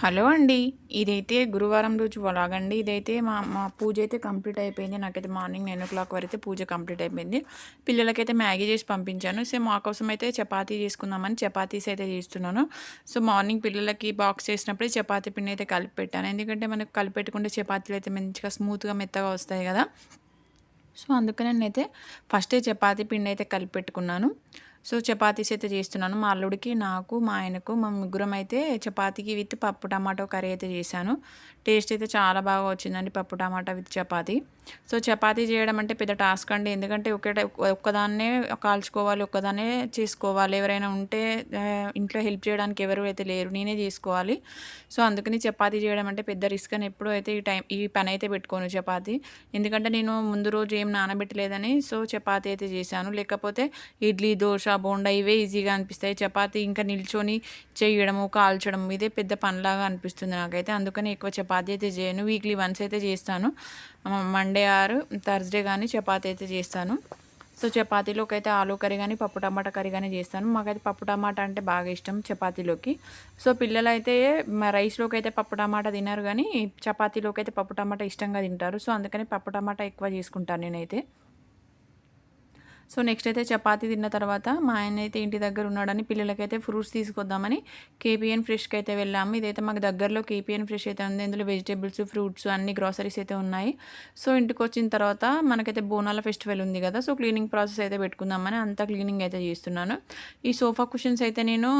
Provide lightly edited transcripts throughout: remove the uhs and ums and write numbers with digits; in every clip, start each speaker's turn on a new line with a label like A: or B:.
A: Hello అండి. ఇదైతే గురువారం రోజు వ్లాగండి. ఇదైతే మా మా పూజ అయితే కంప్లీట్ అయిపోయింది. నాకైతే మార్నింగ్ 9:00 వరకైతే పూజ కంప్లీట్ అయిపోయింది. పిల్లలకైతే మ్యాగీ చేసి పంపించాను. సో, మా కోసం అయితే చపాతీ చేసుకుందామని చపాతీస్ అయితే చేస్తున్నాను. సో, మార్నింగ్ పిల్లలకి బాక్స్ చేసినప్పుడే చపాతీ పిండి అయితే కలిపి పెట్టాను. ఎందుకంటే మనకు కలిపి పెట్టుకుంటే చపాతీలు అయితే మంచిగా స్మూత్‌గా మెత్తగా వస్తాయి కదా! సో, అందుకని నేనైతే ఫస్టే చపాతీ పిండి అయితే కలిపి పెట్టుకున్నాను. సో, చపాతీస్ అయితే చేస్తున్నాను. మా అల్లుడికి, నాకు, మా ఆయనకు మా ముగ్గురం అయితే చపాతీకి విత్ పప్పు టమాటో కర్రీ అయితే చేశాను. టేస్ట్ అయితే చాలా బాగా వచ్చిందండి పప్పు టమాటా విత్ చపాతీ. సో, చపాతీ చేయడం అంటే పెద్ద టాస్క్ అండి. ఎందుకంటే ఒక్కదాన్నే కాల్చుకోవాలి, ఒక్కదాన్నే చేసుకోవాలి. ఎవరైనా ఉంటే ఇంట్లో హెల్ప్ చేయడానికి ఎవరు అయితే లేరు. నేనే చేసుకోవాలి. సో, అందుకని చపాతీ చేయడం అంటే పెద్ద రిస్క్ అని ఎప్పుడూ అయితే ఈ పని అయితే పెట్టుకోను చపాతీ. ఎందుకంటే నేను ముందు రోజు ఏం నానబెట్టలేదని సో, చపాతీ అయితే చేశాను. లేకపోతే ఇడ్లీ, దోస, బోండా ఇవే ఈజీగా అనిపిస్తాయి. చపాతీ ఇంకా నిల్చొని చేయడము, కాల్చడం ఇదే పెద్ద పనిలాగా అనిపిస్తుంది నాకైతే. అందుకని ఎక్కువ చపాతీ అయితే చేయను. వీక్లీ వన్స్ అయితే చేస్తాను. మండే ఆర్ థర్స్‌డే గానీ చపాతీ అయితే చేస్తాను. సో, చపాతీలోకైతే ఆలు కర్రీ గానీ, పప్పు టమాటా కర్రీ గానీ చేస్తాను. మాకైతే పప్పు టమాటా అంటే బాగా ఇష్టం చపాతీలోకి. సో, పిల్లలైతే రైస్‌లోకైతే పప్పు టమాటా తినరు గానీ, చపాతీలోకైతే పప్పు టమాటా ఇష్టంగా తింటారు. సో, అందుకని పప్పు టమాటా ఎక్కువ చేసుకుంటాను నేనైతే. సో, నెక్స్ట్ అయితే చపాతీ తిన్న తర్వాత మా ఆయనైతే ఇంటి దగ్గర ఉన్నాడని పిల్లలకైతే ఫ్రూట్స్ తీసుకొద్దామని కేపీఎన్ ఫ్రెష్‌కి అయితే వెళ్ళాము. ఇదైతే మాకు దగ్గరలో కేపీఎన్ ఫ్రెష్ అయితే ఉంది. ఇందులో వెజిటబుల్స్, ఫ్రూట్స్ అన్ని గ్రోసరీస్ అయితే ఉన్నాయి. సో, ఇంటికొచ్చిన తర్వాత మనకైతే బోనాల ఫెస్టివల్ ఉంది కదా! సో, క్లీనింగ్ ప్రాసెస్ అయితే పెట్టుకుందామని అంతా క్లీనింగ్ అయితే చేస్తున్నాను. ఈ సోఫా కుషన్స్ అయితే నేను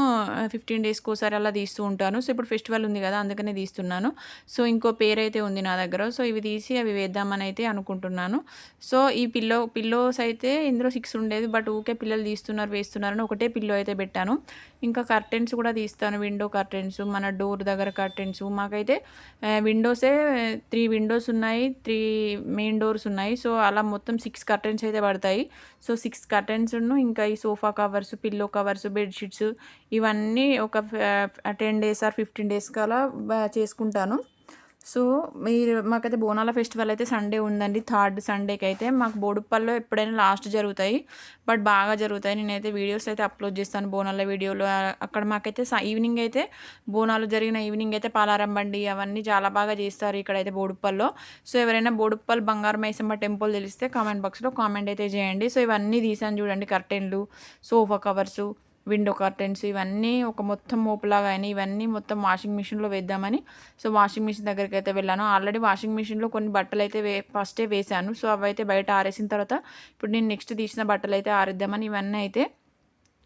A: 15 డేస్‌కోసారి అలా తీస్తూ ఉంటాను. సో, ఇప్పుడు ఫెస్టివల్ ఉంది కదా! అందుకనే తీస్తున్నాను. సో, ఇంకో పేర్ అయితే ఉంది నా దగ్గర. సో, ఇవి తీసి అవి వేద్దామని అయితే అనుకుంటున్నాను. సో, ఈ పిల్లోస్ అయితే ఇందులో 6 ఉండేది. బట్ ఊకే పిల్లలు తీస్తున్నారు, వేస్తున్నారని ఒకటే పిల్లో అయితే పెట్టాను. ఇంకా కర్టెన్స్ కూడా తీస్తాను. విండో కర్టెన్స్, మన డోర్ దగ్గర కర్టెన్స్. మాకైతే విండోసే 3 విండోస్ ఉన్నాయి. 3 మెయిన్ డోర్స్ ఉన్నాయి. సో, అలా మొత్తం 6 కర్టెన్స్ అయితే పడతాయి. సో, 6 కర్టెన్స్‌ను ఇంకా ఈ sofa covers, pillow covers, bed sheets ఇవన్నీ ఒక 10 డేస్ ఆర్ 15 డేస్‌కి అలా చేసుకుంటాను. సో, మాకైతే బోనాల ఫెస్టివల్ అయితే సండే ఉందండి. థర్డ్ సండేకైతే మాకు బోడుప్పల్లో ఎప్పుడైనా లాస్ట్ జరుగుతాయి. బట్ బాగా జరుగుతాయి. నేనైతే వీడియోస్ అయితే అప్‌లోడ్ చేస్తాను బోనాల వీడియోలు. అక్కడ మాకైతే ఈవినింగ్ అయితే బోనాలు జరిగిన ఈవినింగ్ అయితే పాలారం బండి అవన్నీ చాలా బాగా చేస్తారు ఇక్కడైతే బోడుప్పల్లో. సో, ఎవరైనా బోడుప్పల్ బంగారు మైసమ్మ టెంపుల్ తెలిస్తే కామెంట్ బాక్స్‌లో కామెంట్ అయితే చేయండి. సో, ఇవన్నీ తీసాను చూడండి కర్టెన్‌లు, సోఫా కవర్సు, విండో కర్టెన్స్ ఇవన్నీ ఒక మొత్తం మోపులాగా అయినాయి. ఇవన్నీ మొత్తం వాషింగ్ మిషన్‌లో వేద్దామని సో, వాషింగ్ మిషన్ దగ్గరికైతే వెళ్ళాను. ఆల్రెడీ వాషింగ్ మిషన్‌లో కొన్ని బట్టలైతే ఫస్టే వేశాను. సో, అవైతే బయట ఆరేసిన తర్వాత ఇప్పుడు నేను నెక్స్ట్ తీసిన బట్టలైతే ఆరేద్దామని ఇవన్నీ అయితే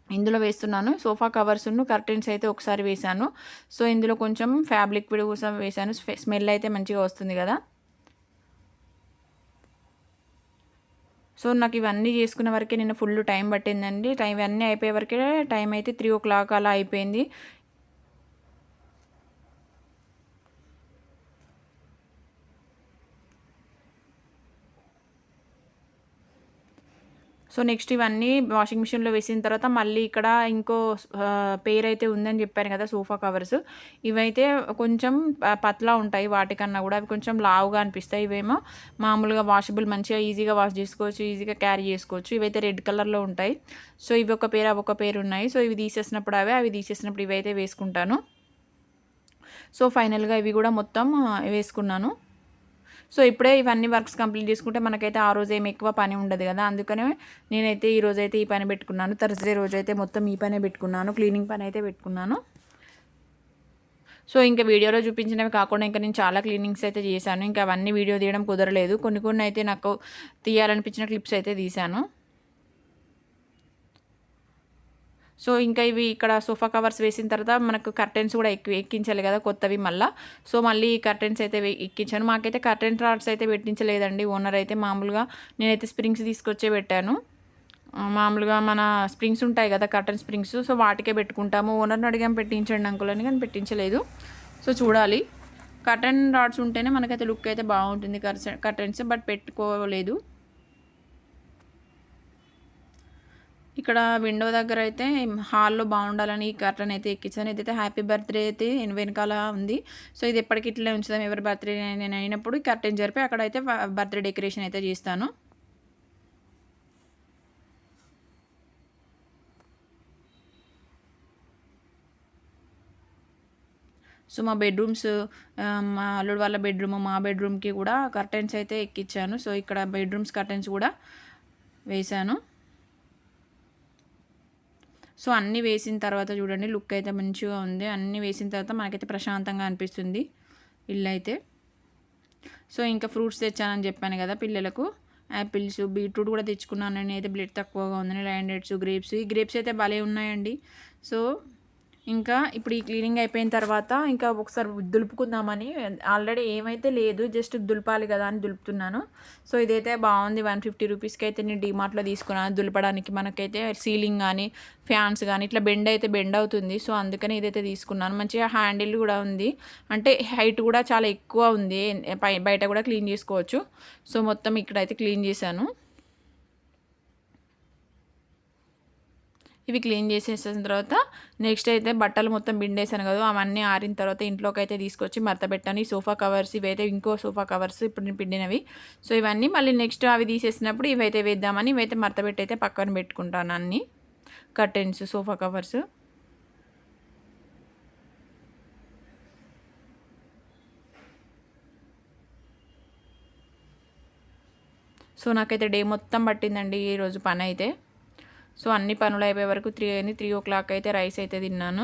A: ఇందులో వేస్తున్నాను. సోఫా కవర్సును, కర్టెన్స్ అయితే ఒకసారి వేశాను. సో, ఇందులో కొంచెం ఫ్యాబ్ లిక్విడ్ కూడా వేశాను. స్మెల్ అయితే మంచిగా వస్తుంది కదా! సో, నాకు ఇవన్నీ చేసుకునే వరకే నిన్న ఫుల్ టైం పట్టిందండి. ఇవన్నీ అయిపోయే వరకే టైం అయితే 3:00 అలా అయిపోయింది. సో, నెక్స్ట్ ఇవన్నీ వాషింగ్ మిషన్‌లో వేసిన తర్వాత మళ్ళీ ఇక్కడ ఇంకో పెయిర్ అయితే ఉందని చెప్పాను కదా! Sofa covers. ఇవైతే కొంచెం పతలా ఉంటాయి వాటికన్నా గూడా. అవి కొంచెం లావుగా అనిపిస్తాయి. ఇవేమో మామూలుగా వాషబుల్ మంచిగా ఈజీగా వాష్ చేసుకోవచ్చు. ఈజీగా క్యారీ చేసుకోవచ్చు. ఇవైతే రెడ్ కలర్‌లో ఉంటాయి. సో, ఇవి ఒక పెయిర్, అవి ఒక పెయిర్ ఉన్నాయి. సో, ఇవి తీసేసినప్పుడు అవే, అవి తీసేసినప్పుడు ఇవైతే వేసుకుంటాను. సో, ఫైనల్‌గా ఇవి గూడా మొత్తం వేసుకున్నాను. సో, ఇప్పుడే ఇవన్నీ వర్క్స్ కంప్లీట్ చేసుకుంటే మనకైతే ఆ రోజు ఏమి ఎక్కువ పని ఉండదు గదా! అందుకనే నేనైతే ఈరోజైతే ఈ పని పెట్టుకున్నాను. థర్స్‌డే రోజైతే మొత్తం ఈ పనే పెట్టుకున్నాను. క్లీనింగ్ పనైతే పెట్టుకున్నాను. సో, ఇంక వీడియోలో చూపించినవి కాకుండా ఇంకా నేను చాలా క్లీనింగ్స్ అయితే చేశాను. ఇంకా అవన్నీ వీడియో తీయడం కుదరలేదు. కొన్ని కొన్ని అయితే నాకు తీయాలనిపించిన క్లిప్స్ అయితే తీశాను. సో, ఇంకా ఇవి ఇక్కడ సోఫా కవర్స్ వేసిన తర్వాత మనకు కర్టెన్స్ కూడా ఎక్కించాలి కదా! కొత్తవి మళ్ళా. సో, మళ్ళీ ఈ కర్టెన్స్ అయితే ఎక్కించాను. మాకైతే కర్టెన్ రాడ్స్ అయితే పెట్టించలేదండి ఓనర్ అయితే. మామూలుగా నేనైతే స్ప్రింగ్స్ తీసుకొచ్చే పెట్టాను. మామూలుగా మన స్ప్రింగ్స్ ఉంటాయి కదా! Curtain springs. సో, వాటికే పెట్టుకుంటాము. ఓనర్‌ని అడిగాము పెట్టించండి అంకుల్ అని కానీ పెట్టించలేదు. సో, చూడాలి. కర్టెన్ రాడ్స్ ఉంటేనే మనకైతే లుక్ అయితే బావుంటుంది కర్టెన్స్ బట్ పెట్టుకోలేదు. ఇక్కడ విండో దగ్గర అయితే హాల్‌లో బావుండాలని ఈ కర్టెన్ అయితే ఎక్కించాను. ఇదైతే హ్యాపీ బర్త్‌డే అయితే వెనకాల ఉంది. సో, ఇది ఎప్పటికి ఇట్లనే ఉంచుదాం. ఎవరి బర్త్‌డే నేను అయినప్పుడు ఈ కర్టెన్ జరిపి అక్కడైతే బర్త్‌డే డెకరేషన్ అయితే చేస్తాను. సో మా బెడ్రూమ్స్, మా అల్లుడు వాళ్ళ బెడ్రూమ్, మా బెడ్రూమ్కి కూడా కర్టెన్స్ అయితే ఎక్కించాను. సో ఇక్కడ బెడ్రూమ్స్ కర్టెన్స్ కూడా వేశాను. సో అన్నీ వేసిన తర్వాత చూడండి లుక్ అయితే మంచిగా ఉంది. అన్నీ వేసిన తర్వాత మనకైతే ప్రశాంతంగా అనిపిస్తుంది ఇల్లు అయితే. సో ఇంకా ఫ్రూట్స్ తెచ్చానని చెప్పాను కదా పిల్లలకు, యాపిల్స్, బీట్రూట్ కూడా తెచ్చుకున్నాను. నేను అయితే బ్లడ్ తక్కువగా ఉందని ల్యాండెడ్స్, గ్రేప్స్. ఈ గ్రేప్స్ అయితే భలే ఉన్నాయండి. సో ఇంకా ఇప్పుడు ఈ క్లీనింగ్ అయిపోయిన తర్వాత ఇంకా ఒకసారి దులుపుకుందామని, ఆల్రెడీ ఏమైతే లేదు, జస్ట్ దులపాలి కదా అని దులుపుతున్నాను. సో ఇదైతే బాగుంది. 150 రూపీస్కి అయితే నేను డీమార్ట్లో తీసుకున్నాను దులపడానికి. మనకైతే సీలింగ్ కానీ ఫ్యాన్స్ కానీ ఇట్లా బెండ్ అవుతుంది. సో అందుకని ఇదైతే తీసుకున్నాను. మంచిగా హ్యాండిల్ కూడా ఉంది, అంటే హైట్ కూడా చాలా ఎక్కువ ఉంది. బయట కూడా క్లీన్ చేసుకోవచ్చు. సో మొత్తం ఇక్కడైతే క్లీన్ చేశాను. ఇవి క్లీన్ చేసేసిన తర్వాత నెక్స్ట్ అయితే బట్టలు మొత్తం పిండేసాను కదా, అవన్నీ ఆరిన తర్వాత ఇంట్లోకి అయితే తీసుకొచ్చి మడత పెట్టాను. ఈ సోఫా కవర్స్, ఇవైతే ఇంకో సోఫా కవర్స్ ఇప్పుడు నేను పిండినవి. సో ఇవన్నీ మళ్ళీ నెక్స్ట్ అవి తీసేసినప్పుడు ఇవైతే వేద్దామని ఇవైతే మడత పెట్టి అయితే పక్కన పెట్టుకుంటాను. అన్ని కర్టెన్స్, సోఫా కవర్స్. సో నాకైతే డే మొత్తం పట్టిందండి ఈరోజు పని అయితే. సో అన్ని పనులు అయిపోయే వరకు 3 అయింది. 3 అయితే రైస్ అయితే తిన్నాను.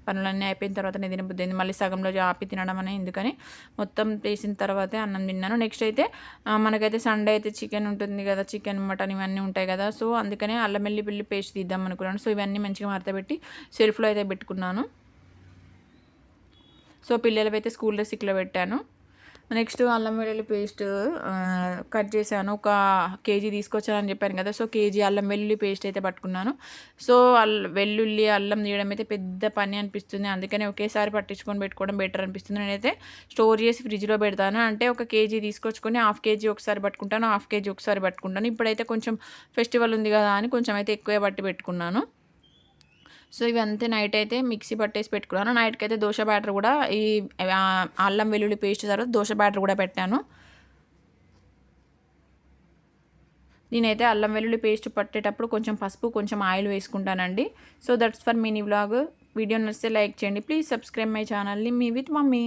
A: పనులన్నీ అయిపోయిన తర్వాత నేను తినబుద్ధి అయింది. మళ్ళీ సగంలో ఆపి తినడం అని ఎందుకని మొత్తం వేసిన తర్వాతే అన్నం తిన్నాను. నెక్స్ట్ అయితే మనకైతే సండే అయితే చికెన్ ఉంటుంది కదా, చికెన్, మటన్ ఇవన్నీ ఉంటాయి కదా. సో అందుకనే అల్లం వెల్లుల్లి పేస్ట్ తీద్దాం అనుకున్నాను. సో ఇవన్నీ మంచిగా మడతపెట్టి షెల్ఫ్లో అయితే పెట్టుకున్నాను. సో పిల్లలవైతే స్కూల్ డ్రెస్ ఇక్కడ పెట్టాను. నెక్స్ట్ అల్లం వెల్లుల్లి పేస్ట్ కట్ చేశాను. 1 కేజీ తీసుకొచ్చానని చెప్పాను కదా. సో కేజీ అల్లం వెల్లుల్లి పేస్ట్ అయితే పట్టుకున్నాను. సో వెల్లుల్లి, అల్లం తీయడం అయితే పెద్ద పని అనిపిస్తుంది. అందుకని ఒకేసారి పట్టించుకొని పెట్టుకోవడం బెటర్ అనిపిస్తుంది. నేనైతే స్టోర్ చేసి ఫ్రిడ్జ్లో పెడతాను. అంటే 1 కేజీ తీసుకొచ్చుకొని 1/2 కేజీ ఒకసారి పట్టుకుంటాను, 1/2 కేజీ ఒకసారి పట్టుకుంటాను. ఇప్పుడైతే కొంచెం ఫెస్టివల్ ఉంది కదా అని కొంచెం అయితే ఎక్కువే పట్టి పెట్టుకున్నాను. సో ఇవంతా నైట్ అయితే మిక్సీ పట్టేసి పెట్టుకున్నాను. నైట్కి అయితే దోశ బ్యాటర్ కూడా, ఈ అల్లం వెల్లుల్లి పేస్ట్ తర్వాత దోశ బ్యాటర్ కూడా పెట్టాను. నేనైతే అల్లం వెల్లుల్లి పేస్ట్ పట్టేటప్పుడు కొంచెం పసుపు, కొంచెం ఆయిల్ వేసుకుంటానండి. So that's for mini vlog. Video నచ్చితే లైక్ చేయండి. ప్లీజ్ సబ్స్క్రైబ్ మై ఛానల్ని మీ విత్ మమ్మీ.